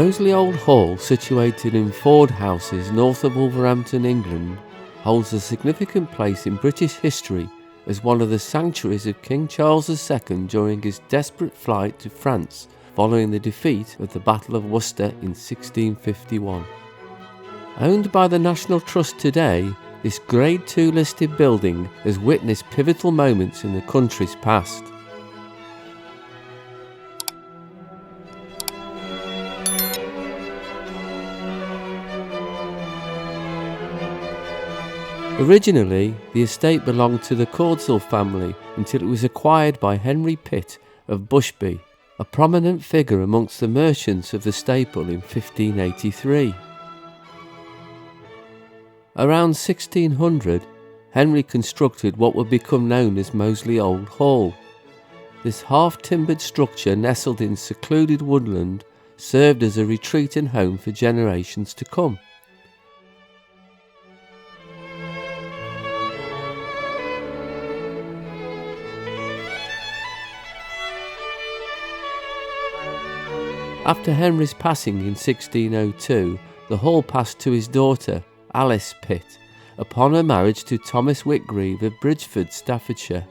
Moseley Old Hall, situated in Fordhouses, north of Wolverhampton, England, holds a significant place in British history as one of the sanctuaries of King Charles II during his desperate flight to France following the defeat of the Battle of Worcester in 1651. Owned by the National Trust today, this Grade II listed building has witnessed pivotal moments in the country's past. Originally, the estate belonged to the Cordsall family until it was acquired by Henry Pitt of Bushby, a prominent figure amongst the merchants of the staple in 1583. Around 1600, Henry constructed what would become known as Moseley Old Hall. This half-timbered structure nestled in secluded woodland served as a retreat and home for generations to come. After Henry's passing in 1602, the hall passed to his daughter, Alice Pitt, upon her marriage to Thomas Whitgreave of Bridgeford, Staffordshire.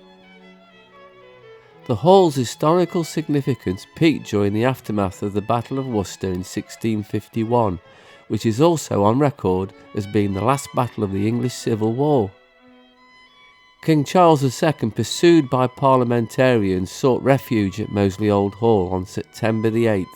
The hall's historical significance peaked during the aftermath of the Battle of Worcester in 1651, which is also on record as being the last battle of the English Civil War. King Charles II, pursued by parliamentarians, sought refuge at Moseley Old Hall on September the 8th.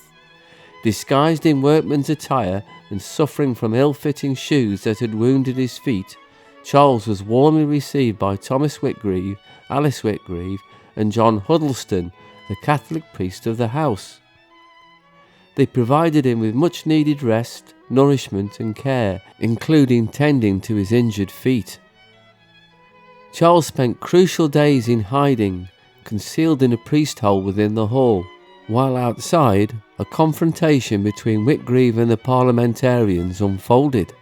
Disguised in workman's attire and suffering from ill-fitting shoes that had wounded his feet, Charles was warmly received by Thomas Whitgreave, Alice Whitgreave, and John Huddleston, the Catholic priest of the house. They provided him with much-needed rest, nourishment and care, including tending to his injured feet. Charles spent crucial days in hiding, concealed in a priest hole within the hall, while outside, a confrontation between Whitgreave and the Parliamentarians unfolded.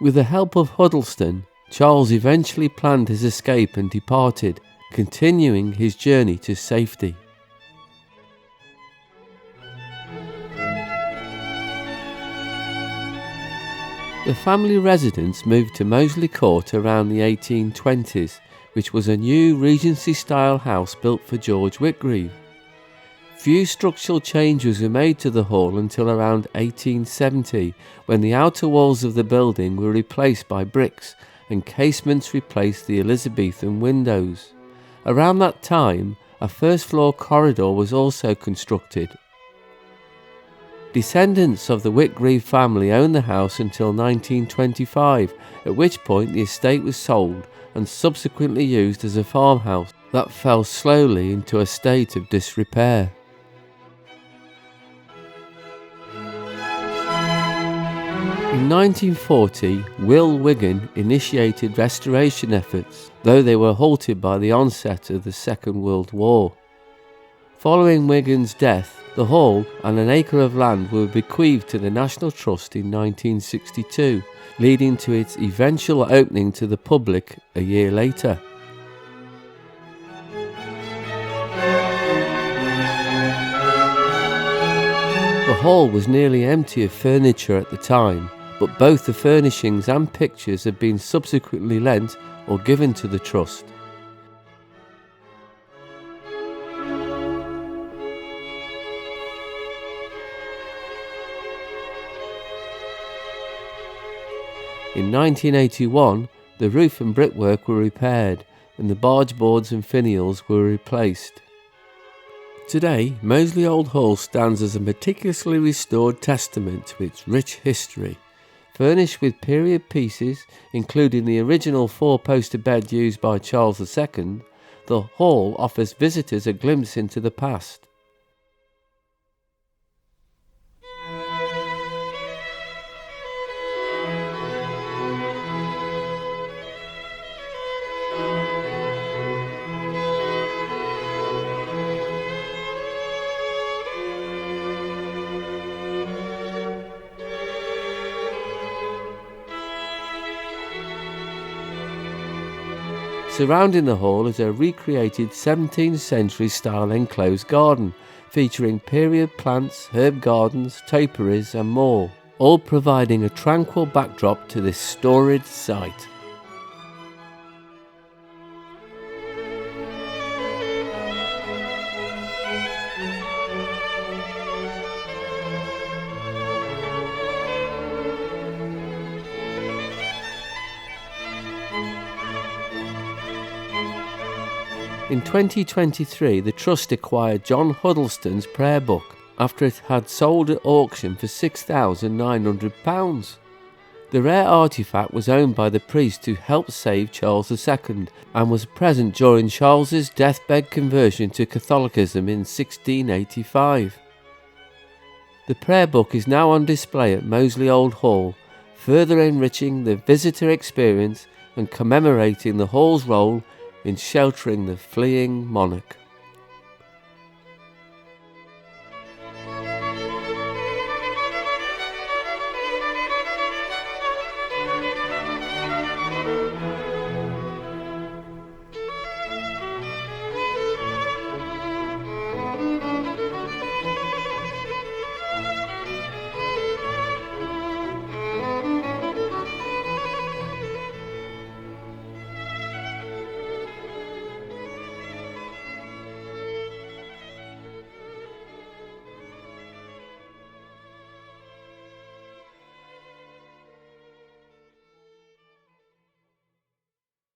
With the help of Huddleston, Charles eventually planned his escape and departed, continuing his journey to safety. The family residence moved to Moseley Court around the 1820s, which was a new Regency-style house built for George Whitgreave. Few structural changes were made to the hall until around 1870, when the outer walls of the building were replaced by bricks and casements replaced the Elizabethan windows. Around that time, a first-floor corridor was also constructed. Descendants of the Whitgreave family owned the house until 1925, at which point the estate was sold and subsequently used as a farmhouse that fell slowly into a state of disrepair. In 1940, Will Wigan initiated restoration efforts, though they were halted by the onset of the Second World War. Following Wigan's death, the hall and an acre of land were bequeathed to the National Trust in 1962, leading to its eventual opening to the public a year later. The hall was nearly empty of furniture at the time, but both the furnishings and pictures have been subsequently lent or given to the Trust. In 1981, the roof and brickwork were repaired and the barge boards and finials were replaced. Today, Moseley Old Hall stands as a meticulously restored testament to its rich history. Furnished with period pieces, including the original four-poster bed used by Charles II, the hall offers visitors a glimpse into the past. Surrounding the hall is a recreated 17th century style enclosed garden featuring period plants, herb gardens, topiaries and more, all providing a tranquil backdrop to this storied site. In 2023, the Trust acquired John Huddleston's prayer book after it had sold at auction for £6,900. The rare artefact was owned by the priest who helped save Charles II and was present during Charles's deathbed conversion to Catholicism in 1685. The prayer book is now on display at Moseley Old Hall, further enriching the visitor experience and commemorating the hall's role in sheltering the fleeing monarch.